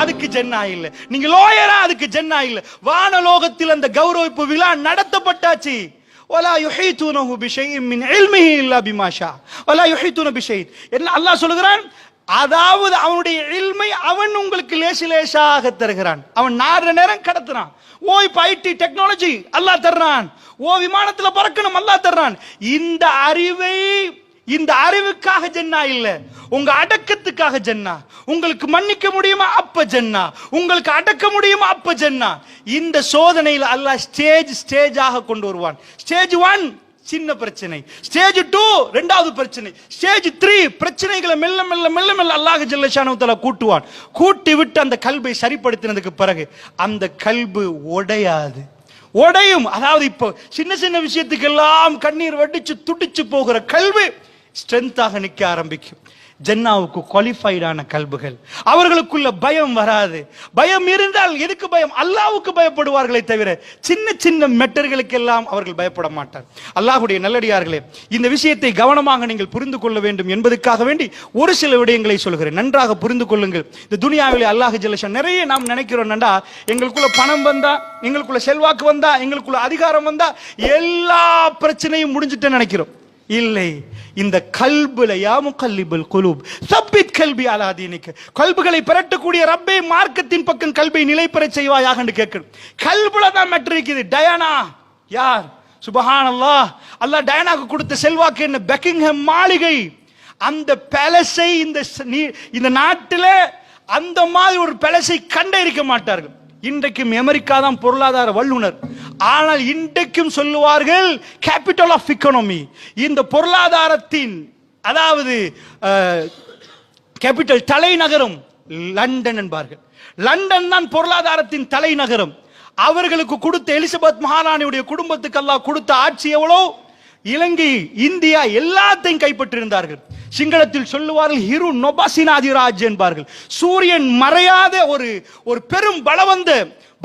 அதுக்கு ஜன்னா இல்ல. நீங்க லாயரா, அதுக்கு ஜன்னா இல்ல. வானலோகத்தில் அந்த கௌரவிப்பு விழா நடத்தப்பட்டாச்சு. ولا يحيطونه بشيء من علمه الا بما شاء ولا يحيطون بشيء. என்ன அல்லாஹ் சொல்கிறான், அதாவது அவனுடைய இல்மை அவன் உங்களுக்கு லேசாக தருகிறான். அவன் நாடுற நேரம் கடத்துறான். ஓ இப்ப ஐடி டெக்னாலஜி அல்லாஹ் தர்றான். ஓ விமானத்துல பறக்கணும் அல்லாஹ் தர்றான். இந்த அறிவுக்காக ஜன்னா இல்ல, உங்க அடக்கத்துக்காக ஜன்னா. உங்களுக்கு மன்னிக்க முடியுமா அப்ப ஜன்னா, உங்களுக்கு அடக்க முடியுமா அப்ப ஜன்னா. இந்த சோதனையில் அல்லாஹ் ஸ்டேஜாக கொண்டு வருவான். ஸ்டேஜ் 1 சின்ன பிரச்சனை, ஸ்டேஜ் 2 இரண்டாவது பிரச்சனை, ஸ்டேஜ் 3 பிரச்சனைகளை மெல்ல மெல்ல மெல்ல மெல்ல அல்லாஹ் ஜல்ல ஷானஹு தஆலா கூட்டுவான். கூட்டி விட்டு அந்த கல்பை சரிப்படுத்தினதுக்கு பிறகு அந்த கல்பு உடையும். அதாவது இப்போ சின்ன சின்ன விஷயத்துக்கு எல்லாம் கண்ணீர் வடிச்சு துடிச்சு போகிற கல்வி ஸ்ட்ரென்த்தாக நிற்க ஆரம்பிக்கும். ஜன்னாவுக்கு குவாலிஃபைடான கல்புகள், அவர்களுக்குள்ள பயம் வராது. பயம் இருந்தால் எதுக்கு பயம்? அல்லாஹ்வுக்கு பயப்படுவார்களே தவிர சின்ன சின்ன மெட்டர்களுக்கு எல்லாம் அவர்கள் பயப்பட மாட்டார். அல்லாஹ்வுடைய நல்லடியார்களே, இந்த விஷயத்தை கவனமாக நீங்கள் புரிந்து கொள்ள வேண்டும் என்பதற்காக வேண்டி ஒரு சில விடயங்களை சொல்கிறேன். நன்றாக புரிந்து கொள்ளுங்கள். இந்த துனியாவிலே அல்லாஹ் ஜல்லஷான் நிறைய நாம் நினைக்கிறோம், எங்களுக்குள்ள பணம் வந்தா, எங்களுக்குள்ள செல்வாக்கு வந்தா, எங்களுக்குள்ள அதிகாரம் வந்தா எல்லா பிரச்சனையும் முடிஞ்சிட்டு நினைக்கிறோம். இல்லை, இந்த கல்புல யா முகல்லிபுல் குலூப் சப்பித் கல்பி அலா தீனிக், கல்புகளை பிரட்டக்கூடிய ரப்பே மார்க்கத்தின் பக்கம் கல்பை நிலைபெறச் செய்வாயாக என்று கேட்கணும். கல்புல தான் மேட்டர் இருக்குது. டயானா யார்? சுப்ஹானல்லாஹ். அல்லாஹ் டயானாக்கு கொடுத்த செல்வாக்கு என்ன? பெக்கிங்ஹாம் மாளிகை. அந்த பேலஸை இந்த நாட்டில் அந்த மாதிரி ஒரு பேலஸை கண்டே இருக்க மாட்டார்கள். இன்றைக்கும் அமெரிக்கா தான் பொருளாதார வல்லுனர். ஆனால் இன்றைக்கும் சொல்லுவார்கள் கேபிட்டல் ஆஃப் எக்கானமி. இந்த பொருளாதாரத்தின் அதாவது கேபிட்டல் தலைநகரம் லண்டன் என்பார்கள். லண்டன் தான் பொருளாதாரத்தின் தலைநகரம். அவர்களுக்கு கொடுத்த எலிசபெத் மகாராணியுடைய குடும்பத்துக்கு அல்லாஹ் கொடுத்த ஆட்சி எவ்வளோ? இலங்கை, இந்தியா எல்லாத்தையும் கைப்பற்றியிருந்தார்கள். சிங்களத்தில் சொல்லுவார்கள் ஹிரு நொபாசினாதிராஜ் என்பார்கள். சூரியன் மறையாத ஒரு பெரும்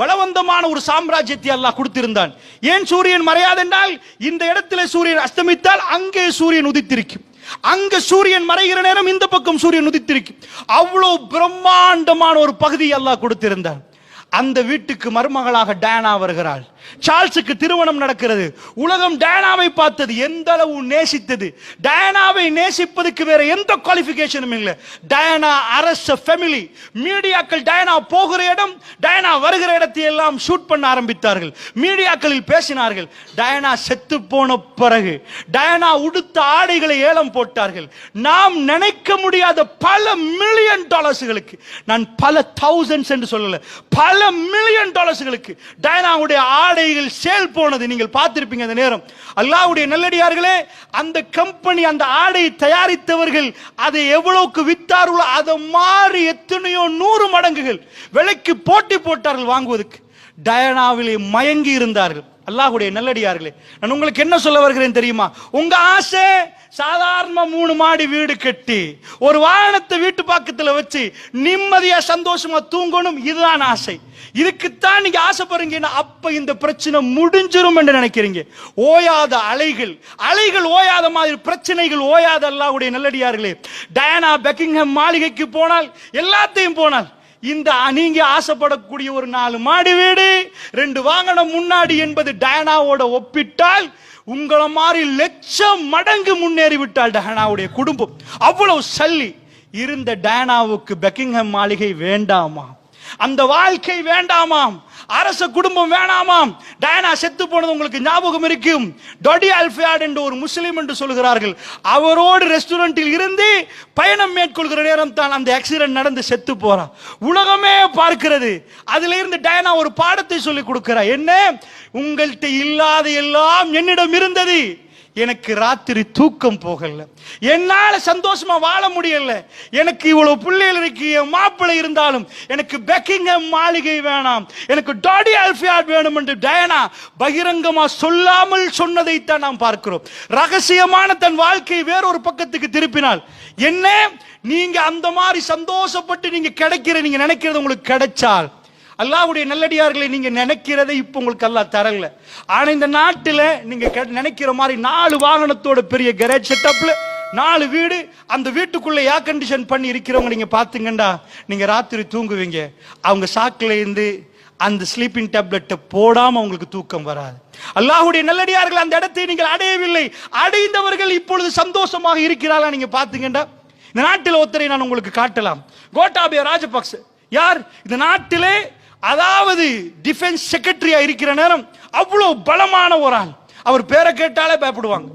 பலவந்தமான ஒரு சாம்ராஜ்யத்தை அல்லாஹ் கொடுத்திருந்தான். ஏன் சூரியன் மறையாது என்றால், இந்த இடத்துல சூரியன் அஸ்தமித்தால் அங்கே சூரியன் உதித்திருக்கும், அங்க சூரியன் மறைகிற நேரம் இந்த பக்கம் சூரியன் உதித்திருக்கும். அவ்வளவு பிரம்மாண்டமான ஒரு பகுதியை அல்லாஹ் கொடுத்திருந்தான். அந்த வீட்டுக்கு மருமகளாக டயானா வருகிறாள். சார்ல்ஸுக்கு திருமணம் நடக்கிறது. உலகம் டயானாவை பார்த்தது, எந்த அளவு நேசித்தது. டயானாவை நேசிப்பதற்கு வேற எந்த குவாலிஃபிகேஷனும் இல்லை. டயானா அரச ஃபேமிலி. மீடியாக்கள் டயானா போகிற இடம், டயானா வருகிற இடத்தை எல்லாம் ஷூட் பண்ண ஆரம்பித்தார்கள். மீடியாக்களில் பேசினார்கள். டயானா செத்து போன பிறகு டயானா உடுத்த ஆடைகளை ஏலம் போட்டார்கள். நாம் நினைக்க முடியாத பல மில்லியன் டாலர்ஸ்களுக்கு, நான் பல தௌசண்ட்ஸ் என்று சொல்லல, பல மில்லியன் டாலர்ஸ்களுக்கு டயானாவுடைய ஆடைகள் சேல் போனது நீங்கள் பார்த்திருப்பீங்க. அந்த நேரம் அல்லாஹ்வுடைய நல்லடியார்களே, அந்த கம்பெனி, அந்த ஆடை தயாரித்தவர்கள் அதை எவ்வளவுக்கு வித்தார்களோ அதை மாறி எத்தனையோ 100 மடங்குகள் விலைக்கு போட்டி போட்டார்கள் வாங்குவதற்கு. டயானாவிலே மயங்கி இருந்தார்கள். அல்லாஹ்வுடைய நல்லடியார்களே, நான் உங்களுக்கு என்ன சொல்ல வருகிறேன் தெரியுமா? உங்க ஆசை சாதாரண 3 மாடி வீடு கட்டி ஒரு வாகனத்தை வீட்டு பக்கத்துல வச்சு நிம்மதியா சந்தோஷமா தூங்கணும், இதுதான் ஆசை. இதுக்குத்தான் நீங்க ஆசைப்படுறீங்க. அப்ப இந்த பிரச்சனை முடிஞ்சிரும் என்று நினைக்கிறீங்க. ஓயாத அலைகள் ஓயாத மாதிரி பிரச்சனைகள் ஓயாத. அல்லாஹ்வுடைய நல்லடியார்களே, டயானா பெக்கிங்ஹாம் மாளிகைக்கு போனால், எல்லாத்தையும் போனால், இந்த நீங்க ஆசைப்படக்கூடிய ஒரு 4 மாடி வீடு 2 வாகனம் முன்னாடி என்பது டயானாவோட ஒப்பிட்டால் உங்களை மாதிரி லட்சம் மடங்கு முன்னேறி விட்டால் டயானாவுடைய குடும்பம். அவ்வளவு சல்லி இருந்த டயானாவுக்கு பெக்கிங்ஹாம் மாளிகை வேண்டாமா? அந்த வாழ்க்கை வேண்டாமாம்? அரச குடும்பம் வேணாமாம்? டயானா செத்து போனது உங்களுக்கு ஞாபகம் இருக்கும். டொடி அல்ஃபியாட் என்ற ஒரு முஸ்லிம் என்று சொல்கிறார்கள். அவரோடு ரெஸ்டாரண்டில் இருந்து பயணம் மேற்கொள்கிற நேரம் தான் அந்த ஆக்சிடென்ட் நடந்து செத்து போறா. உலகமே பார்க்கிறது. அதுல இருந்து டயானா ஒரு பாடத்தை சொல்லி கொடுக்கிறார். என்ன? உங்கள்கிட்ட இல்லாத எல்லாம் என்னிடம் இருந்தது. எனக்கு ராத்திரி தூக்கம் போகல, என்னால சந்தோஷமா வாழ முடியல. எனக்கு இவ்வளவு பிள்ளைகள் இருக்கு, என் மாப்பிள்ளை இருந்தாலும் எனக்கு பெக்கிங்ஹாம் மாளிகை வேணாம், எனக்கு டாடி அல்ஃபியாட் வேணும் என்று டயானா பகிரங்கமா சொல்லாமல் சொன்னதைத்தான் நாம் பார்க்கிறோம். ரகசியமான தன் வாழ்க்கையை வேறொரு பக்கத்துக்கு திருப்பினால் என்ன? நீங்க அந்த மாதிரி சந்தோஷப்பட்டு நீங்க நீங்க நினைக்கிறது உங்களுக்கு கிடைச்சால், அல்லாஹ்வுடைய நல்லடியார்களை, நீங்க நினைக்கிறதை இப்ப உங்களுக்கு அல்லாஹ் தரல. ஆனா இந்த நாட்டில் நீங்க நினைக்கிற மாதிரி 4 வாகனத்தோட பெரிய கேரேஜ் செட்டப்ல 4 வீடு, அந்த வீட்டுக்குள்ள ஏர் கண்டிஷன் பண்ணி இருக்கிறவங்க நீங்க பாத்தீங்கன்னா நீங்க ராத்திரி தூங்குவீங்க. அவங்க சாக்குல இருந்து அந்த ஸ்லீப்பிங் டேப்லெட்டை போடாம உங்களுக்கு தூக்கம் வராது. அல்லாஹ்வுடைய நல்லடியார்கள், அந்த இடத்தை நீங்கள் அடையவில்லை. அடைந்தவர்கள் இப்பொழுது சந்தோஷமாக இருக்கிறார்களா நீங்க பாத்தீங்கன்னா? இந்த நாட்டில் ஒருத்தரை நான் உங்களுக்கு காட்டலாம். கோட்டாபய ராஜபக்ச யார்? இந்த நாட்டிலே அதாவது டிஃபென்ஸ் செக்ரட்டரியா இருக்கிற நேரம் அவ்வளவு பலமான ஒரு ஆள். அவர் பேரை கேட்டாலே பயப்படுவாங்க.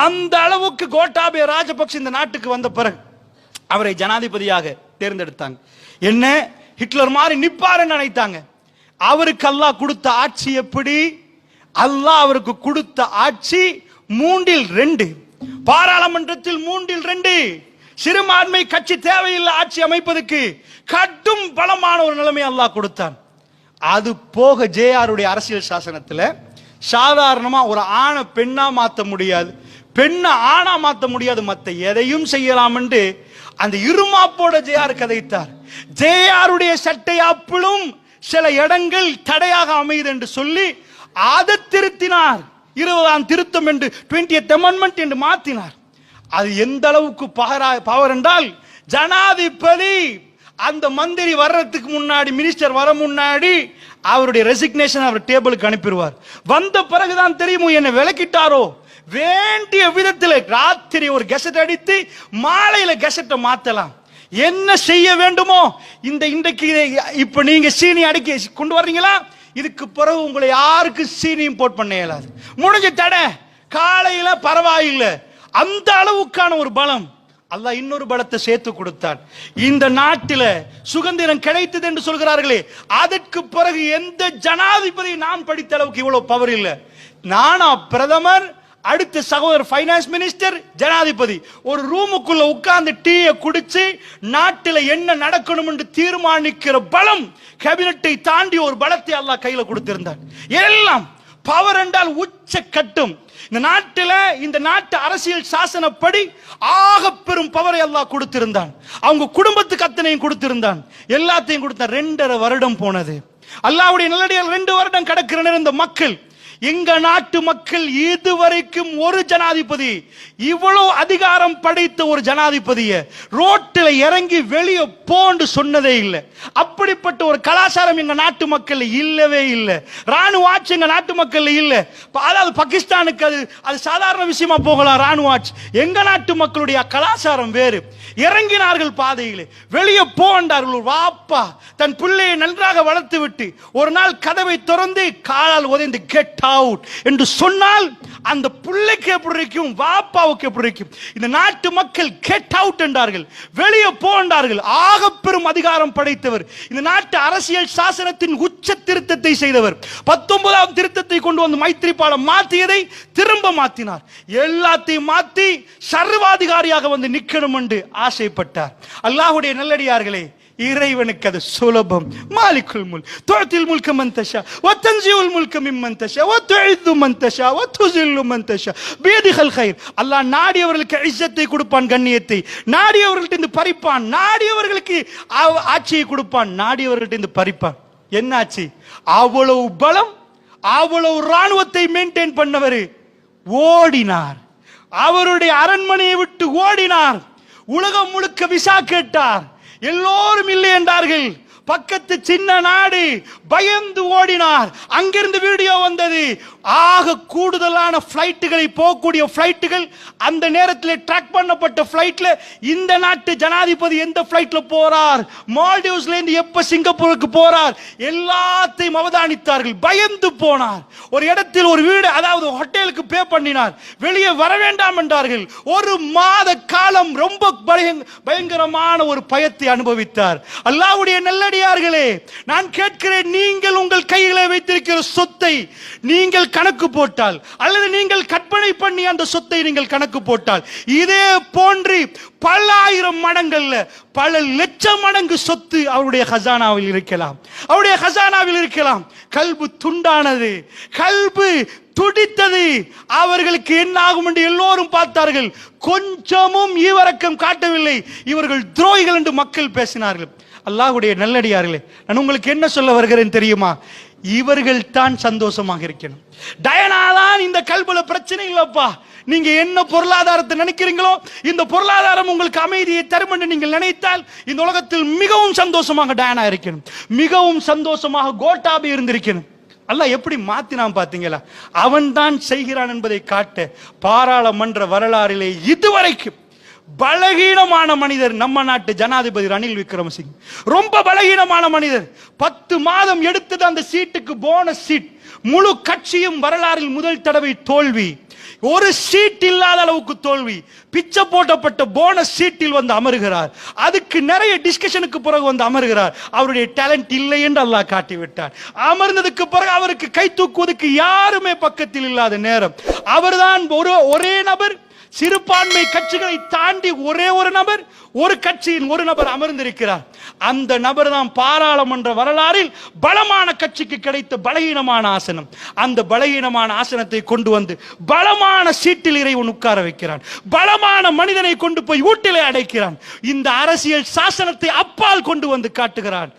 அந்த அளவுக்கு கோட்டாபய ராஜபக்ச இந்த நாட்டுக்கு வந்த பிறகு அவரை ஜனாதிபதியாக தேர்ந்தெடுத்தாங்க. என்ன ஹிட்லர் மாதிரி நிப்பாருன்னு நினைத்தாங்க. அவருக்கு அல்லாஹ் கொடுத்த ஆட்சி எப்படி? அல்லாஹ் அவருக்கு கொடுத்த ஆட்சி 3/2, பாராளுமன்றத்தில் 3/2. சிறுபான்மை கட்சி தேவையில்லை ஆட்சி அமைப்பதற்கு. கடும் பலமான ஒரு நிலைமை அல்லாஹ் கொடுத்தான். அது போக ஜேஆருடைய அரசியல் சாசனத்தில் சாதாரணமா ஒரு ஆணை பெண்ணா மாற்ற முடியாது, பெண்ணை ஆணா மாற்ற முடியாது, மற்ற எதையும் செய்யலாம் என்று அந்த இருமாப்போட ஜேஆர் கதைத்தார். ஜேஆருடைய சட்டை அப்பளும் சில இடங்கள் தடையாக அமையுது என்று சொல்லி அதை திருத்தினார். 20ஆம் திருத்தம் என்று 20th amendment என்று மாற்றினார். அது எந்த அளவுக்கு பவர் என்றால், ஜனாதிபதி அந்த மந்திரி வர்றதுக்கு முன்னாடி, மினிஸ்டர் வர முன்னாடி அவருடைய ரெசிக்னேஷன் அவர் டேபிளுக்கு அனுப்பிடுவார். வந்த பிறகுதான் தெரியுமோ என்ன விளக்கிட்டாரோ. வேண்டிய விதத்தில் ராத்திரி ஒரு கெசட் அடித்து மாலையில கெசட்டை மாத்தலாம். என்ன செய்ய வேண்டுமோ இன்றைக்கு இப்ப நீங்க சீனி அடிக்க கொண்டு வர்றீங்களா, இதுக்கு பிறகு உங்களை யாருக்கு சீனி இம்போர்ட் பண்ண இயலாது. முடிஞ்ச தடை காலையில பரவாயில்லை. அந்த அளவுக்கான ஒரு பலம் அல்லாஹ் இன்னொரு பலத்தை சேர்த்து கொடுத்தான். இந்த நாட்டில் சுதந்திரம் கிடைத்தது என்று சொல்கிறார்களே, அதற்கு பிறகு எந்த ஜனாதிபதி நான் படித்த அளவுக்கு இவ்வளவு பவர் இல்லை. நானா பிரதமர், அடுத்த சகோதரர் ஃபைனான்ஸ் மினிஸ்டர், ஜனாதிபதி ஒரு ரூமுக்குள்ள உட்கார்ந்து டீயை குடிச்சு நாட்டில் என்ன நடக்கணும் என்று தீர்மானிக்கிற பலம், கேபினட்டை தாண்டி ஒரு பலத்தை அல்லாஹ் கையில கொடுத்திருந்தார். எல்லாம் பவர் என்றால் உச்ச கட்டும். இந்த நாட்டில் இந்த நாட்டு அரசியல் சாசனப்படி ஆக பெரும் பவரை அல்லாஹ் கொடுத்திருந்தான். அவங்க குடும்பத்துக்கு அத்தனையும் கொடுத்திருந்தான், எல்லாத்தையும் கொடுத்தான். 2.5 வருடம் போனது. அல்லாஹ்வுடைய நல்லடியார் 2 வருடம் கடக்கிற நேரம் இந்த மக்கள், எங்க நாட்டு மக்கள் இதுவரைக்கும் ஒரு ஜனாதிபதி இவ்வளவு அதிகாரம் படைத்த ஒரு ஜனாதிபதியை ரோட்டில் இறங்கி வெளியே போன்னு சொன்னதே இல்லை. அப்படிப்பட்ட ஒரு கலாச்சாரம் எங்க நாட்டு மக்கள் இல்லவே இல்லை. ராணுவ ஆட்சி எங்க நாட்டு மக்கள் இல்லை. அதாவது பாகிஸ்தானுக்கு அது சாதாரண விஷயமா போகலாம் ராணுவ ஆட்சி. எங்க நாட்டு மக்களுடைய கலாச்சாரம் வேறு. இறங்கினார்கள் பாதையிலே, வெளியே போண்டார்கள். வாப்பா தன் பிள்ளையை நன்றாக வளர்த்து விட்டு ஒரு நாள் கதவை திறந்து காலால் உதைந்து கெட் அவுட் என்று சொன்னால் அந்த பிள்ளைக்கு எப்படி இருக்கும், வாப்பாவுக்கு எப்படி இருக்கும்? இந்த நாட்டு மக்கள் கெட் அவுட் என்றார்கள், வெளியே போண்டார்கள். ஆக பெரும் அதிகாரம் படைத்தவர், இந்த நாட்டு அரசியல் சாசனத்தின் உச்ச திருத்தத்தை செய்தவர். 19ஆம் திருத்தத்தை கொண்டு வந்து மைத்திரிபால மாற்றியதை திரும்ப மாற்றினார். எல்லாத்தையும் மாற்றி சர்வாதிகாரியாக வந்து நிற்கணும் என்று ஆசைப்பட்டார். அல்லாஹ்வுடைய நல்லடியார்களே, இறைவனுக்கு அது சுலபம். மாலிகுல் முல்க் துஅத்தில் முல்க மன் தஷா வ தன்ஸிஉல் முல்க மிம்மன் தஷா வ துஇது மன் தஷா வ துஸில்லு மன் தஷா பியதில் கைர். அல்லாஹ் நாடியவர்களுக்கு இஸ்ஸத்தை கொடுப்பான், கண்ணியத்தை. நாடியவர்கள்ட்ட பறிப்பான். நாடியவர்களுக்கு ஆட்சியை கொடுப்பான், நாடியவர்கள்ட்ட பறிப்பான். என்ன ஆட்சி? அவ்வளவு பலம், அவ்வளவு ராணுவத்தை மெயின்டைன் பண்ணவர் ஓடினார். அவருடைய அரண்மனையை விட்டு ஓடினார். உலகம் முழுக்க விசா கேட்டார். எல்லோரும் இல்லை என்றார்கள். பக்கத்து சின்ன நாடு பயந்து ஓடினார். அங்கிருந்து வீடியோ வந்தது. ஆக கூடுதலான பிளைட்டுகளை போகக்கூடிய பிளைட்டுகள் அந்த நேரத்தில் ட்ராக் பண்ணப்பட்ட பிளைட்ல இந்த நாட்டு ஜனாதிபதி எந்த பிளைட்ல போறார், மால்டீவ்ஸ்ல இருந்து எப்ப சிங்கப்பூருக்கு போறார், எல்லாத்தையும் அவதானித்தார்கள். பயந்து போனார். ஒரு இடத்தில் ஒரு வீடு, அதாவது ஹோட்டலுக்கு பே பண்ணினார். வெளியே வர வேண்டாம் என்றார்கள். 1 மாத காலம் ரொம்ப பயங்கரமான ஒரு பயத்தை அனுபவித்தார். அல்லாஹ்வுடைய நல்லடியார்களே, நான் கேட்கிறேன், நீங்கள் உங்கள் கையிலே வைத்திருக்கிற சொத்தை நீங்கள் கணக்கு போட்டால், அல்லது நீங்கள் கற்பனை பண்ணி அந்த சொத்தை நீங்கள் கணக்கு போட்டால், இதே போன்று பல ஆயிரம் மடங்கள்ல பல லட்சம் மடங்கு சொத்து அவருடைய கசானாவில் இருக்கலாம். அவருடைய கசானாவில் இருக்கலாம். கல்பு துண்டானது, கல்பு துடித்தது. அவர்களுக்கு என்ன ஆகும் என்று எல்லோரும் பார்த்தார்கள். கொஞ்சமும் ஈவரக்கம் காட்டவில்லை. இவர்கள் துரோகிகள் என்று மக்கள் பேசினார்கள். அல்லாஹ்வுடைய நல்லடியார்களே, நான் உங்களுக்கு என்ன சொல்ல வருகிறேன் தெரியுமா? இவர்கள் தான் சந்தோஷமாக இருக்கணும். டயனா தான் இந்த கல்புல பிரச்சனை இல்லப்பா. நீங்க என்ன பொருளாதாரத்தை நினைக்கிறீங்களோ, இந்த பொருளாதாரம் உங்களுக்கு அமைதியை தரும் என்று நீங்கள் நினைத்தால் இந்த உலகத்தில் மிகவும் சந்தோஷமாக டயனா இருக்கணும், மிகவும் சந்தோஷமாக கோட்டாபி இருந்திருக்கணும். அல்லாஹ் எப்படி மாத்தினான் பாத்தீங்களா? அவன் தான் செய்கிறான் என்பதை காட்ட பாராளுமன்ற வரலாறிலே இதுவரைக்கும் பலகீனமான மனிதர் நம்ம நாட்டு ஜனாதிபதி ரணில் விக்ரமசிங்க. ரொம்ப பலகீனமான மனிதர். 10 மாதம் எடுத்தது அந்த சீட்டுக்கு போனஸ் சீட். முழு கட்சியும் வரலாறில் முதல் தடவை தோல்வி. ஒரு சீட் இல்லாத அளவுக்கு தோல்வி. பிச்சை போட்டப்பட்ட போனஸ் சீட்டில் வந்து அமருகிறார். அதுக்கு நிறைய டிஸ்கஷனுக்கு பிறகு வந்து அமருகிறார். அவருடைய டேலண்ட் இல்லை என்று அல்லாஹ் காட்டி விட்டார். அமர்ந்ததுக்கு பிறகு அவருக்கு கை தூக்குவதற்கு யாருமே பக்கத்தில் இல்லாத நேரம் அவர்தான் ஒரே நபர். சிறுபான்மை கட்சிகளை தாண்டி ஒரே ஒரு நபர், ஒரு கட்சியின் ஒரு நபர் அமர்ந்திருக்கிறார். அந்த நபர் தான் பாராளுமன்ற வரலாறில் பலமான கட்சிக்கு கிடைத்த பலகீனமான ஆசனம். அந்த பலகீனமான ஆசனத்தை கொண்டு வந்து பலமான சீட்டில் இறைவன் உட்கார வைக்கிறான். பலமான மனிதனை கொண்டு போய் வீட்டிலே அடைக்கிறான். இந்த அரசியல் சாசனத்தை அப்பால் கொண்டு வந்து காட்டுகிறான்.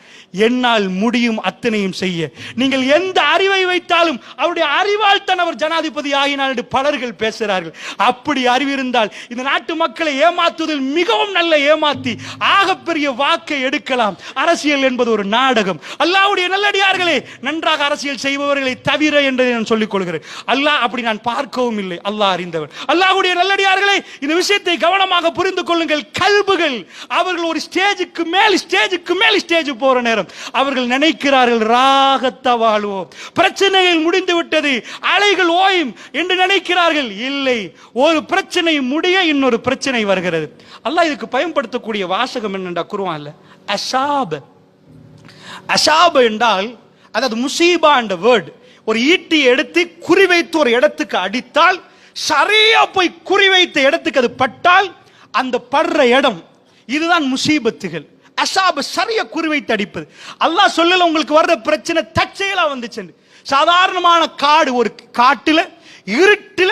என்னால் முடியும் அத்தனையும் செய்ய. நீங்கள் எந்த அறிவை வைத்தாலும் அவருடைய அறிவால் தான் அவர் ஜனாதிபதி ஆகினார் என்று பலர்கள் பேசுகிறார்கள். அப்படி அறிவு இருந்தால் இந்த நாட்டு மக்களை ஏமாற்றுவதில் மிகவும் நல்ல ஏமாத்தி ஆகப்பெரிய வாக்கை எடுக்கலாம். அரசியல் என்பது ஒரு நாடகம். அல்லாஹ்வுடைய நல்லடியார்களே, நன்றாக அரசியல் செய்பவர்களை தவிர என்றதை நான் சொல்லிக் கொள்கிறேன். அல்லாஹ் அப்படி நான் பார்க்கவும் இல்லை. அல்லாஹ் அறிந்தவர். அல்லாஹ்வுடைய நல்லடியார்களே, இந்த விஷயத்தை கவனமாக புரிந்து கொள்ளுங்கள். கல்புகள் அவர்கள் ஒரு ஸ்டேஜுக்கு மேல் ஸ்டேஜ் போற நேரம் அவர்கள் நினைக்கிறார்கள் ராகத்த வாழ்வோம், பிரச்சனைகள் முடிந்து விட்டது, அலைகள் ஓயும் என்று நினைக்கிறார்கள். இல்லை, ஒரு பிரச்சனை முடிய இன்னொரு பிரச்சனை வருகிறது. அல்லாஹ் இதுக்கு பயன்படுத்தக்கூடிய வாசகம் என்னென்றா குர்ஆன்ல அஸாப். அஸாப் என்றால் அதாவது முசீபா என்ற வேர்ட். ஒரு ஈட்டி எடுத்து குறிவைத்து ஒரு இடத்துக்கு அடித்தால் சரியா போய் குறிவைத்த இடத்துக்கு அது பட்டால் அந்த படுற இடம் இதுதான் முசீபத்துகள். அஸாப் சரியா குறிவைத்து அடிப்பது. அல்லாஹ் சொல்லல உங்களுக்கு வர்ற பிரச்சனை தற்செயலா வந்துச்சு. சாதாரணமான காடு, ஒரு காட்டுல இருட்டுல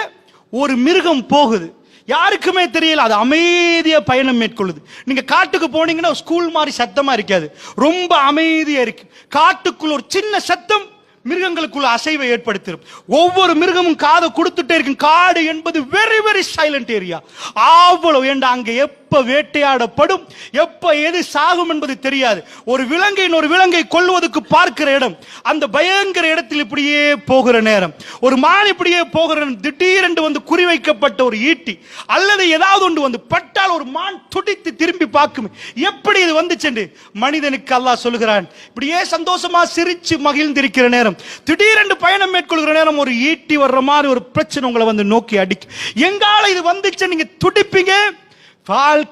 ஒரு மிருகம் போகுது, யாருக்குமே தெரியல, அது அமைதியா பயணம் மேற்கொள்ளுது. நீங்க காட்டுக்கு போனீங்கன்னா ஸ்கூல் மாதிரி சத்தமா இருக்காது, ரொம்ப அமைதியா இருக்கு. காட்டுக்குள்ள ஒரு சின்ன சத்தம் மிருகங்களுக்குள்ள அசைவை ஏற்படுத்திடும். ஒவ்வொரு மிருகமும் காதை கொடுத்துட்டே இருக்கும். காடு என்பது வெரி வெரி சைலண்ட் ஏரியா. அவ்வளவு ஏண்டா அங்க எப்ப வேட்டையாடப்படும், எப்ப எது சாகும் என்பது தெரியாது. ஒரு விலங்கை ஒரு விலங்கை கொல்வதற்கு பார்க்கிற இடம், அந்த பயங்கர இடத்தில் இப்படியே போகிற நேரம், ஒரு மான் இப்படியே போகிற நேரம், திடீரென்று வந்து குறிவைக்கப்பட்ட ஒரு ஈட்டி அல்லது ஏதாவது ஒன்று வந்து பட்டால் ஒரு மான் துடித்து திரும்பி பார்க்கும். எப்படி இது வந்துச்சு மனிதனுக்கு அல்லாஹ் சொல்லுகிறான். இப்படியே சந்தோஷமா சிரிச்சு மகிழ்ந்திருக்கிற நேரம், திடீரென்று பயணம் மேற்கொள்கிற நேரம் ஒரு ஈட்டி வர்ற மாதிரி ஒரு பிரச்சனை உங்களை வந்து நோக்கி அடிக்கும். எங்கால இது வந்துச்சு நீங்க துடிப்பீங்க.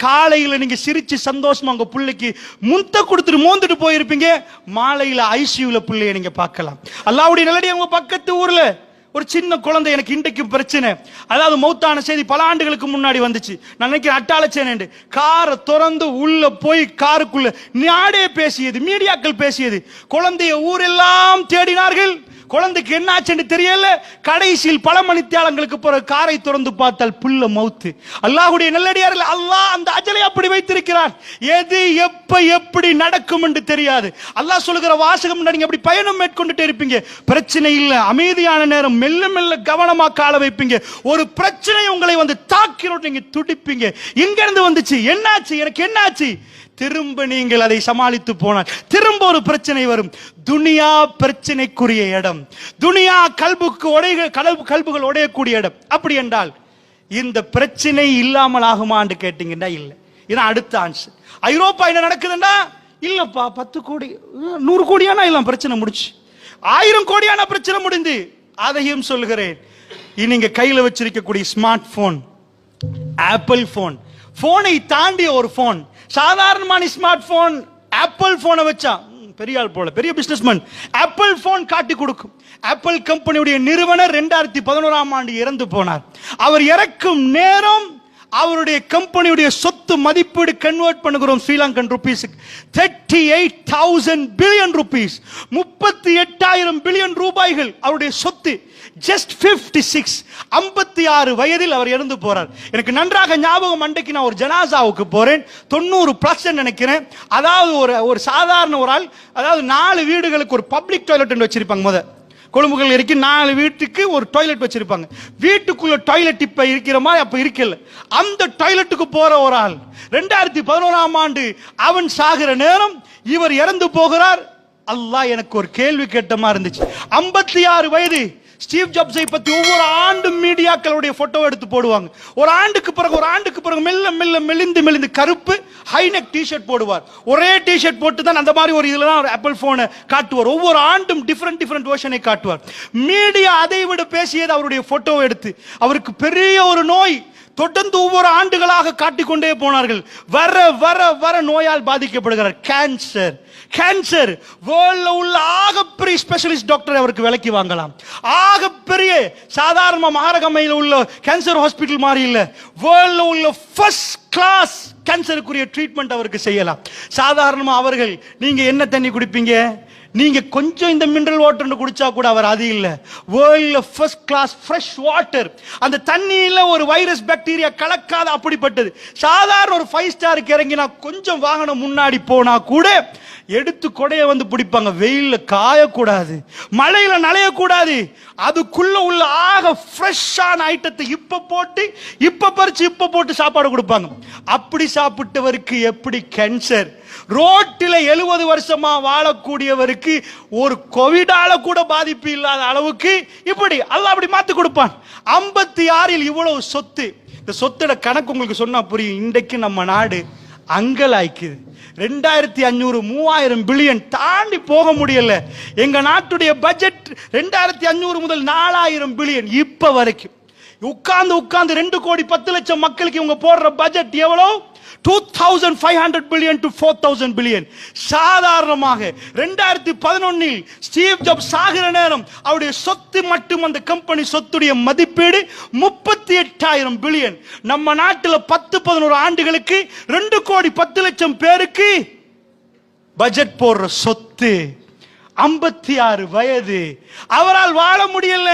காலையில நீங்க சிரிச்சு சந்தோஷமா உங்க பிள்ளைக்கு முத்த கொடுத்துட்டு மோந்துட்டு போயிருப்பீங்க. மாலையில ஐசியூல பிள்ளைய நீங்க பார்க்கலாம். அல்லாஹ்வுடைய நல்லடியார், உங்க பக்கத்து ஊர்ல ஒரு சின்ன குழந்தை எனக்கு இன்றைக்கு பிரச்சனை, அதாவது மௌத்தான செய்தி பல ஆண்டுகளுக்கு முன்னாடி வந்துச்சு. நான் நினைக்கிறேன் அட்டாளச்சேன். காரை திறந்து உள்ள போய் காருக்குள்ள நாடே பேசியது, மீடியாக்கள் பேசியது. குழந்தைய ஊரெல்லாம் தேடினார்கள். குழந்தைக்கு என்ன ஆச்சுன்னு தெரியல. கடைசியில் பல மணித்தியாலங்களுக்கு பிறகு காரை திறந்து பார்த்தால் புல்ல மௌத்து. அல்லாஹ்வுடைய நல்லடியார்கள், அல்லாஹ் அந்த அஜலை அப்படி வைத்திருக்கிறான். எது எப்ப எப்படி நடக்கும் என்று தெரியாது. அல்லாஹ் சொல்லுகிற வாசகம், நீங்க அப்படி பயணம் மேற்கொண்டுட்டே இருப்பீங்க, பிரச்சனை இல்ல, அமைதியான நேரம், மெல்ல மெல்ல கவனமா கால வைப்பீங்க. ஒரு பிரச்சனை உங்களை வந்து தாக்கினோட்டு நீங்க துடிப்பீங்க. எங்க இருந்து வந்துச்சு, என்னாச்சு, எனக்கு என்னாச்சு. திரும்ப நீங்கள் அதை சமாளித்து போனால் திரும்ப ஒரு பிரச்சனை வரும். துனியா பிரச்சனைக்குரிய இடம், துனியா கல்புகள் உடையக்கூடிய இடம். அப்படி என்றால் இந்த பிரச்சனை இல்லாமல் ஆகுமான்னு கேட்டீங்கன்னா இல்லை. இதான் அடுத்த ஆன்சர். ஐரோப்பா என்ன நடக்குதுன்னா, இல்லப்பா 10 கோடி 100 கோடியானா எல்லாம் பிரச்சனை முடிச்சு, 1000 கோடியான பிரச்சனை முடிந்து. அதையும் சொல்கிறேன், நீங்க கையில வச்சிருக்கக்கூடிய ஸ்மார்ட் போன், ஆப்பிள் போன், போனை தாண்டிய ஒரு போன், சாதாரணமான ஸ்மார்ட் போன், ஆப்பிள் போனை வச்சா பெரிய ஆள் போல, பெரிய பிசினஸ்மேன், ஆப்பிள் போன் காட்டி கொடுக்கும். ஆப்பிள் கம்பெனியுடைய நிறுவனர் 2011ஆம் ஆண்டு இறந்து போனார். அவர் இறக்கும் நேரம் அவருடைய கம்பெனியுடைய சொத்து மதிப்பீடு கன்வெர்ட் பண்ணுகிறோம் ஸ்ரீலங்கன் ரூபீஸுக்கு 38,000 பில்லியன் ரூபீஸ், 38,000 பில்லியன் ரூபாய்கள் அவருடைய சொத்து. ஜஸ்ட் 56 வயதில் அவர் இறந்து போறார். எனக்கு நன்றாக ஞாபகம், அன்றைக்கு நான் ஒரு ஜனாசாவுக்கு போறேன், 90+ நினைக்கிறேன். அதாவது ஒரு சாதாரண ஒரு ஆள், அதாவது 4 வீடுகளுக்கு ஒரு பப்ளிக் டாய்லெட் வச்சிருப்பாங்க. கொழும்புகள் இருக்கு 4 வீட்டுக்கு ஒரு டாய்லெட் வச்சிருப்பாங்க. வீட்டுக்குள்ள டாய்லெட் இப்ப இருக்கிற மாதிரி அப்ப இருக்கல. அந்த டாய்லெட்டுக்கு போற ஒரு ஆள் 2011ஆம் ஆண்டு அவன் சாகிற நேரம் இவர் இறந்து போகிறார். அல்லாஹ் எனக்கு ஒரு கேள்வி கேட்ட மாதிரி இருந்துச்சு. 56 வயது ஸ்டீவ் ஜாப்ஸை பத்தி ஒவ்வொரு ஆண்டும் மீடியாக்களுடைய போட்டோ எடுத்து போடுவாங்க. ஒரு ஆண்டுக்கு பிறகு மெலிந்து கருப்பு ஹைநெக் டிஷர்ட் போடுவார். ஒரே டிஷர்ட் போட்டு தான் அந்த மாதிரி ஒரு இதுல தான் ஆப்பிள் போனை காட்டுவார். ஒவ்வொரு ஆண்டும் டிஃபரெண்ட் வெர்ஷனை காட்டுவார். மீடியா அதை விட பேசியது அவருடைய போட்டோவை எடுத்து. அவருக்கு பெரிய ஒரு நோய் தொடர்ந்து ஒவ்வொரு ஆண்டுகளாக காட்டிக்கொண்டே போனார்கள். வர வர வர நோயால் பாதிக்கப்படுகிறார். கேன்சர் வேர்ல்ட்ல உள்ள ஆகப்பெரிய ஸ்பெஷலிஸ்ட் டாக்டர் அவருக்கு விலைக்கு வாங்கலாம். ஆகப்பெரிய சாதாரண மகாரகமையில் உள்ள கேன்சர் ஹாஸ்பிட்டல் மாதிரி இல்ல, வேர்ல்ட்ல உள்ள ஃபர்ஸ்ட் கிளாஸ் கேன்சருக்குரிய ட்ரீட்மெண்ட் அவருக்கு செய்யலாம். சாதாரணமா அவர்கள், நீங்க என்ன தண்ணி குடிப்பீங்க, நீங்க கொஞ்சம் இந்த மினரல் வாட்டர் குடிச்சா கூட அவர் அது இல்ல, வேர்ல்ட்ல ஃபர்ஸ்ட் கிளாஸ் ஃப்ரெஷ் வாட்டர். அந்த தண்ணியில ஒரு வைரஸ் பாக்டீரியா கலக்காத அப்படிப்பட்டது. சாதாரண ஒரு 5 ஸ்டாருக்கு இறங்கினா கொஞ்சம் வாகனம் முன்னாடி போனா கூட எடுத்து கொடைய வந்து பிடிப்பாங்க. வெயில்ல காயக்கூடாது, மழையில நனையக்கூடாது. அதுக்குள்ள உள்ள ஆக ஃப்ரெஷ்ஷான ஐட்டத்தை இப்ப பறிச்சு இப்ப போட்டு சாப்பாடு கொடுப்பாங்க. அப்படி சாப்பிட்டவருக்கு எப்படி கேன்சர்? ரோட்டில 70 வருஷமா வாழக்கூடியவருக்கு ஒரு கோவிடால கூட பாதிப்பு இல்லாத அளவுக்கு இப்படி அல்லாஹ் அப்படி மாத்தி கொடுப்பான். 56 இவ்வளவு சொத்து. இந்த சொத்தோட கணக்கு உங்களுக்கு சொன்னா புரியும். இன்றைக்கு நம்ம நாடு அங்கலாய்க்குது. 2500-3000 பில்லியன் தாண்டி போக முடியல. எங்க நாட்டுடைய பட்ஜெட் 2500 முதல் 4000 பில்லியன். இப்ப வரைக்கும் உட்கார்ந்து 2 கோடி 10 லட்சம் மக்களுக்கு இவங்க போடுற பட்ஜெட் எவ்வளவு? 2500 பில்லியன் to 4000 பில்லியன். சாதாரணமாக 2011 ஸ்டீவ் ஜாப்ஸ் சாகிற நேரம் அவருடைய சொத்து மட்டும் அந்த கம்பெனி சொத்துடைய மதிப்பீடு 38,000 பில்லியன். நம்ம நாட்டில் 10-11 ஆண்டுகளுக்கு 2 கோடி 10 லட்சம் பேருக்கு பட்ஜெட் போடுற சொத்து. 56 வயது, அவரால் வாழ முடியல.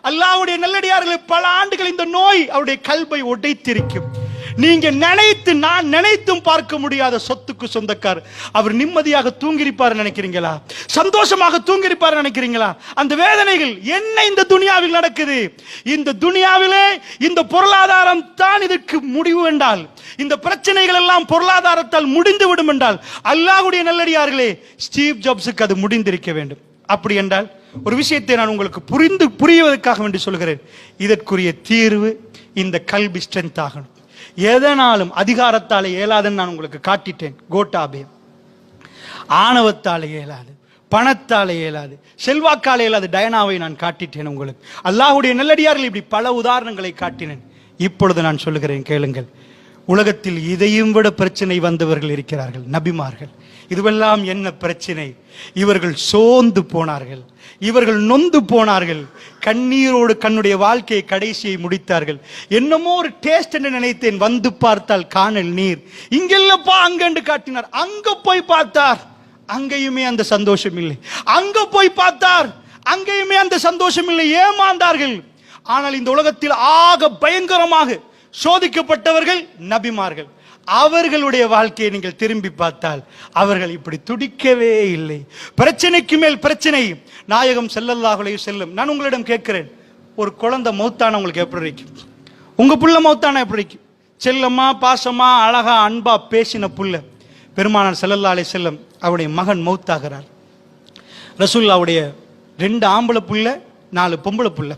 அல்லாஹ்வுடைய நல்லடியார்களே, பல ஆண்டுகள் இந்த நோய் அவருடைய கல்வை உடைத்திருக்கும். நீங்க நான் நினைத்தும் பார்க்க முடியாத சொத்துக்கு சொந்தக்கார். அவர் நிம்மதியாக தூங்கிருப்பார் நினைக்கிறீங்களா? சந்தோஷமாக தூங்கிருப்பார் நினைக்கிறீங்களா? அந்த வேதனைகள் என்ன இந்த துனியாவில் நடக்குது? இந்த துனியாவிலே இந்த பொருளாதாரம் தான் இதற்கு முடிவு என்றால், இந்த பிரச்சனைகள் எல்லாம் பொருளாதாரத்தால் முடிந்து விடும் என்றால், அல்லாஹ்வுடைய நல்லடியார்களே, ஸ்டீவ் ஜாப்ஸுக்கு அது முடிந்திருக்க வேண்டும். அப்படி என்றால் ஒரு விஷயத்தை நான் உங்களுக்கு புரிவதற்காக வேண்டி சொல்கிறேன். இதற்குரிய தீர்வு இந்த கல்வி ஸ்ட்ரென்த் ஆகணும். எதனாலும் அதிகாரத்தாலே இயலாதுன்னு நான் உங்களுக்கு காட்டிட்டேன். கோட்டாபே ஆணவத்தாலே இயலாது, பணத்தாலே இயலாது, செல்வாக்காலே இயலாது. டயனாவை நான் காட்டிட்டேன் உங்களுக்கு. அல்லாஹ்வுடைய நல்லடியார்கள் இப்படி பல உதாரணங்களை காட்டினேன். இப்பொழுது நான் சொல்லுகிறேன், கேளுங்கள். உலகத்தில் இதையும் விட பிரச்சனை வந்தவர்கள் இருக்கிறார்கள், நபிமார்கள். இதுவெல்லாம் என்ன பிரச்சனை? இவர்கள் சோர்ந்து போனார்கள், இவர்கள் நொந்து போனார்கள், கண்ணீரோடு கண்ணுடைய வாழ்க்கையை கடைசியை முடித்தார்கள். என்னமோ ஒரு டேஸ்ட் என்று நினைத்தேன், வந்து பார்த்தால் காணல் நீர். இங்கெல்லப்பா அங்கண்டு காட்டினார். அங்க போய் பார்த்தார், அங்கேயுமே அந்த சந்தோஷம் இல்லை. அங்க போய் பார்த்தார், அங்கேயுமே அந்த சந்தோஷம் இல்லை. ஏமாந்தார்கள். ஆனால் இந்த உலகத்தில் ஆக பயங்கரமாக சோதிக்கப்பட்டவர்கள் நபிமார்கள். அவர்களுடைய வாழ்க்கையை நீங்கள் திரும்பி பார்த்தால் அவர்கள் இப்படி துடிக்கவே இல்லை. பிரச்சனைக்கு மேல் பிரச்சனை. நாயகம் ஸல்லல்லாஹு அலைஹி வஸல்லம், நான் உங்களிடம் கேட்கிறேன், ஒரு குழந்தை மௌத்தான உங்களுக்கு எப்படி இருக்கும்? உங்க புள்ள மௌத்தான எப்படி இருக்கும்? செல்லமா, பாசமா, அழகா, அன்பா பேசின புள்ள. பெருமானார் ஸல்லல்லாஹு அலைஹி வஸல்லம் அவருடைய மகன் மௌத்தாகிறார். ரசூலுல்லாஹ்வுடைய 2 ஆம்பளை புள்ள, 4 பொம்பளை புள்ள.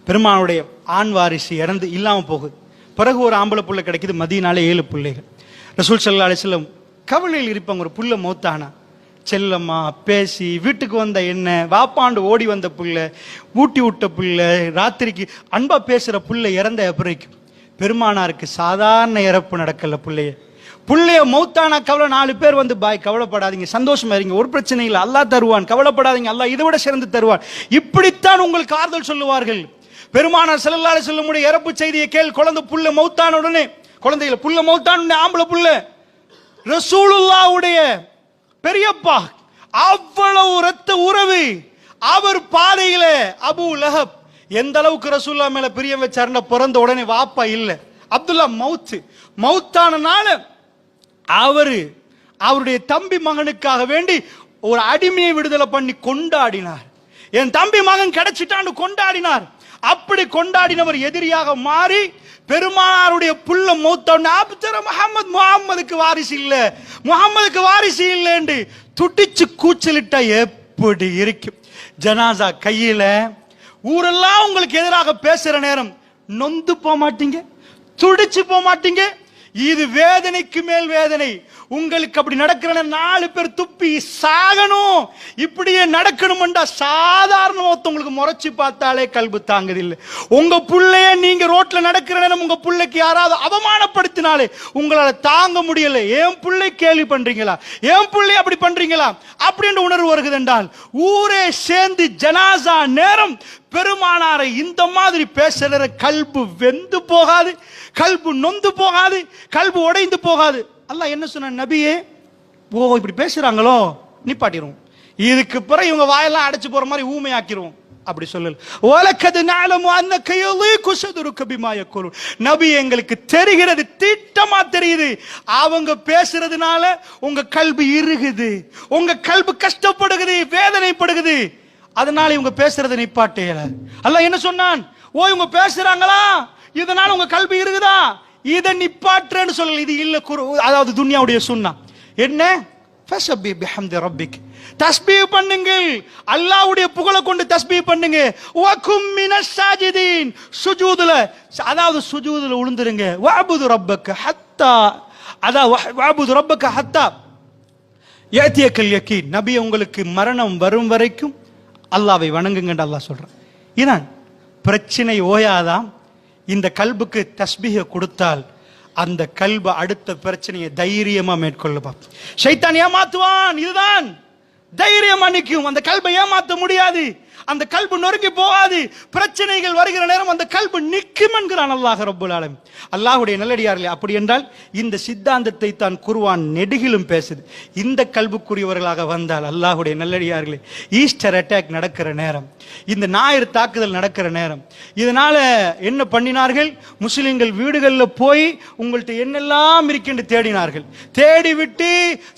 பெருமானுடைய ஆண் வாரிசு இறந்து இல்லாம போகுது. பிறகு ஒரு ஆம்பளை புள்ள கிடைக்குது. மதீனால 7 பிள்ளைகள். ரசூல் ஸல்லல்லாஹு அலைஹி வஸல்லம் கவலையில் இருப்பாங்க. ஒரு புள்ள மௌத்தானா, செல்லம்மா பேசி வீட்டுக்கு வந்த என்ன, வாப்பாண்டு ஓடி வந்த புள்ள, ஊட்டி விட்ட புள்ள, ராத்திரிக்கு அன்பா பேசுற புள்ள இறந்த பிறகு பெருமானாருக்கு சாதாரண இறப்பு நடக்கல. புள்ளைய மௌத்தானா கவலை. 4 பேர் வந்து, பாய் கவலைப்படாதீங்க, சந்தோஷமா இருங்க, ஒரு பிரச்சனை இல்லை, அல்லாஹ் தருவான், கவலைப்படாதீங்க, அல்லாஹ் இதை விட சிறந்து தருவான். இப்படித்தான் உங்களுக்கு ஆறுதல் சொல்லுவார்கள். பெருமானார் ஸல்லல்லாஹு அலைஹி வஸல்லம் இறப்பு செய்தியை கேள். குழந்தை புள்ள மௌத்தான உடனே குழந்தைகளை புள்ள மௌத்தான் ஆம்பளை புள்ள ரசூலுல்லாஹ்வுடைய பெரியப்பா அவ்வளவு இரத்த உறவு. அவர் பாதையில அபூ லஹப் எந்த அளவுக்கு ரசூலுல்லாஹ் மேல பிரியம் வச்சாருன்னா பிறந்த உடனே வாப்பா இல்ல, அப்துல்லா மௌத்தானனால அவருடைய தம்பி மகனுக்காக வேண்டி ஒரு அடிமையை விடுதலை பண்ணி கொண்டாடினார். என் தம்பி மகன் கிடைச்சிட்டான்னு கொண்டாடினார். அப்படி கொண்டாடினவர் எதிரியாக மாறி பெருமானாருடைய புள்ள மௌத்தான முகம்மதுக்கு வாரிசு இல்ல, முகம்மதுக்கு வாரிசு இல்லைன்னு துடிச்சு கூச்சலிட்டா எப்படி இருக்கும்? ஜனாசா கையில ஊரெல்லாம் உங்களுக்கு எதிராக பேசுற நேரம் நொந்து போக மாட்டீங்க, துடிச்சு போக மாட்டீங்க? இது வேதனைக்கு மேல் வேதனை. உங்களுக்கு அப்படி நடக்கிற 4 பேர் துப்பி சாகணும், இப்படியே நடக்கணும்டா சாதாரண ஒருத்தவங்களுக்கு முறைச்சு பார்த்தாலே கல்பு தாங்குதில்லை. உங்க புள்ளைய நீங்க ரோட்ல நடக்கிற நேரம் உங்க புள்ளைக்கு யாராவது அவமானப்படுத்தினாலே உங்களால தாங்க முடியல. என் பிள்ளை கேள்வி பண்றீங்களா, என் பிள்ளை அப்படி பண்றீங்களா அப்படின்ற உணர்வு வருகிறது என்றால் ஊரே சேர்ந்து ஜனாசா நேரம் பெருமானாரை இந்த மாதிரி பேசுற கல்பு வெந்து போகாது, கல்பு நொந்து போகாது, கல்பு உடைந்து போகாது. அல்லாஹ் என்ன சொன்ன? நபியே ஓ இப்படி பேசுறாங்களோ நிப்பாட்டிடுவோம், இதுக்கு பிறகு இவங்க வாயெல்லாம் அடைச்சு போற மாதிரி ஊமையாக்கிடுவோம். அப்படி சொல்லல. வலக்கது நஅலமு அன்னக யலீகு ஸதுருக பிமா யகுலூன். நபி எங்களுக்கு தெரிகிறது, திட்டமா தெரியுது, அவங்க பேசுறதுனால உங்க கல்பு இறுகுது, உங்க கல்பு கஷ்டப்படுகிறது, வேதனைப்படுகிறது, அதனால இவங்க பேசுறதை நிப்பாட்டேல. அல்லாஹ் என்ன சொன்னான்? ஓ இவங்க பேசுறாங்களா இதனால உங்க கல்வி இருக்குதா, இதை நிப்பாட்டுறேன்னு சொல்லல. இது இல்ல அதாவது துன்யாவுடைய சுன்னா என்ன? ஃபஸபி பிஹம்தி ரப்பிக், தஸ்பீஹ் பண்ணுங்கள், அல்லாஹ்வுடைய புகழை கொண்டு தஸ்பீஹ் பண்ணுங்க. வகும் மினஸ் சாஜிதீன், சுஜூதுல அதாவது சுஜூதுல விழுந்துருங்க. வஅபுது ரப்பக ஹத்தா வஅபுது ரப்பக ஹத்தா யஅதியக்கல் யகீன். நபி உங்களுக்கு மரணம் வரும் வரைக்கும் அல்லாஹ்வை வணங்குங்கன்னு அல்லாஹ் சொல்றான். இதான் பிரச்சனை ஓயாதான். இந்த கல்புக்கு தஸ்பீஹை கொடுத்தால் அந்த கல்பு அடுத்த பிரச்சனையை தைரியமா மேற்கொள்ளுப்பா. ஷைத்தான் ஏமாத்துவான், இதுதான் தைரியமா நிற்கும். அந்த கல்பை ஏமாத்த முடியாது, அந்த கல்பு நொறுங்கி போகாது. பிரச்சனைகள் வருகிற நேரம் அந்த கல்பு நிற்கும் என்கிறான் அல்லாஹ் ரப்புல் ஆலமீன். அல்லாஹ்வுடைய நல்லடியார்களே, அப்படி என்றால் இந்த சித்தாந்தத்தை தான் குர்ஆன் நெடுகிலும் பேசுது. இந்த கல்புக்குரியவர்களாக வந்தால் அல்லாஹ்வுடைய நல்லடியார்களே, ஈஸ்டர் அட்டாக் நடக்கிற நேரம், இந்த ஞாயிறு தாக்குதல் நடக்கிற நேரம், இதனால என்ன பண்ணினார்கள்? முஸ்லிம்கள் வீடுகளில் போய் உங்கள்ட்ட என்னெல்லாம் இருக்கின்ற தேடினார்கள். தேடிவிட்டு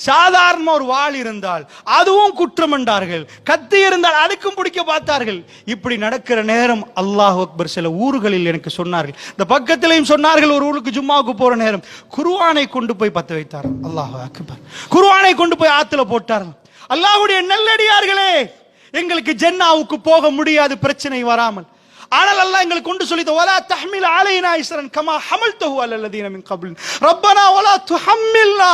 சாதாரண ஒரு வாள் இருந்தால் அதுவும் குற்றம் என்றார்கள், கத்தி இருந்தால் அதுக்கும் பிடிக்க பார்த்தார்கள். இப்படி நடக்கிற நேரம் அல்லாஹ் அக்பர் சில ஊர்களில் எனக்கு சொன்னார்கள், இந்த பக்கத்திலையும் சொன்னார்கள், ஒரு ஊருக்கு ஜும்மாவுக்கு போற நேரம் குர்ஆனை கொண்டு போய் பத்த வைத்தார். அல்லாஹ் அக்பர், குர்ஆனை கொண்டு போய் ஆத்துல போட்டார். அல்லாஹ்வுடைய நல்லடியார்களே, எங்களுக்கு ஜன்னாவுக்கு போக முடியாது பிரச்சனை வராமல். ஆனால் அல்லாஹ் எங்களுக்கு கொண்டு சொல்லி வலா தஹ்மில் அலைனா இஸ்ரன் கமா ஹமல்தஹு அலல்லதீன மின் கப்லின் ரப்பனா வலா துஹம்மில்னா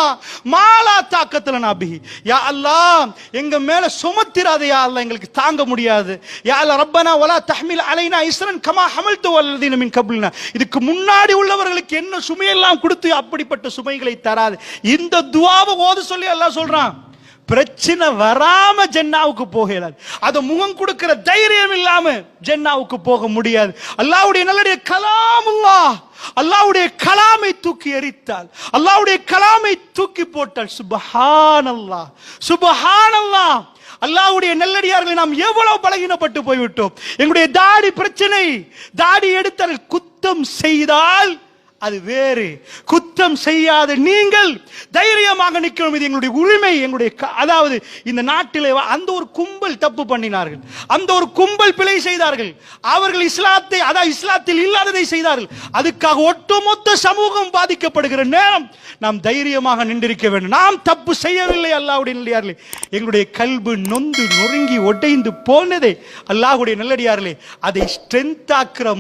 மா லா தாக்கத லனா பிஹி. யா அல்லாஹ் எங்க மேல சுமத்திராதே யா அல்லாஹ், எங்களுக்கு தாங்க முடியாது. யா அல்லாஹ் ரப்பனா வலா தஹ்மில் அலைனா இஸ்ரன் கமா ஹமல்தஹு அலல்லதீன மின் கப்லினா. இதுக்கு முன்னாடி உள்ளவர்களுக்கு என்ன சுமையெல்லாம் கொடுத்து அப்படிப்பட்ட சுமைகளை தராது. இந்த துஆவை ஓத சொல்லி அல்லாஹ் சொல்றான். பிரச்சனை வராம ஜன்னாவுக்கு போகலாது, அது முகம் கொடுக்கிற தைரியம் இல்லாம ஜன்னாவுக்கு போக முடியாது. அல்லாஹ்வுடைய நல்லடைய கலாமுல்லாஹ், அல்லாஹ்வுடைய கலாமை தூக்கி எரித்தால், அல்லாஹ்வுடைய கலாமை தூக்கி போட்டால் சுப்ஹானல்லாஹ் சுப்ஹானல்லாஹ். அல்லாஹ்வுடைய நல்லடியார்களை நாம் எவ்வளவு பலகீனப்பட்டு போய்விட்டோம். எங்களுடைய தாடி பிரச்சனை, தாடி எடுத்தால் குத்தம் செய்தால் அது வேறு, குத்தம் செய்யாத நீங்கள் தைரியமாக நிற்கணும். இது எங்களுடைய உரிமை, எங்களுடைய அதாவது இந்த நாட்டிலே அந்த ஒரு கும்பல் தப்பு பண்ணினார்கள், அந்த ஒரு கும்பல் பிழை செய்தார்கள், அவர்கள் இஸ்லாத்தை அதாவது இஸ்லாத்தில் இல்லாததை செய்தார்கள். அதுக்காக ஒட்டுமொத்த சமூகம் பாதிக்கப்படுகிற நேரம் நாம் தைரியமாக நின்றிருக்க வேண்டும். நாம் தப்பு செய்யவில்லை அல்லாஹ்வுடைய நல்லடியார்களே. எங்களுடைய கல்பு நொந்து நொறுங்கி உடைந்து போனதே அல்லாஹ்வுடைய நல்லடியார்களே. அதை ஸ்ட்ரென்த் ஆக்குற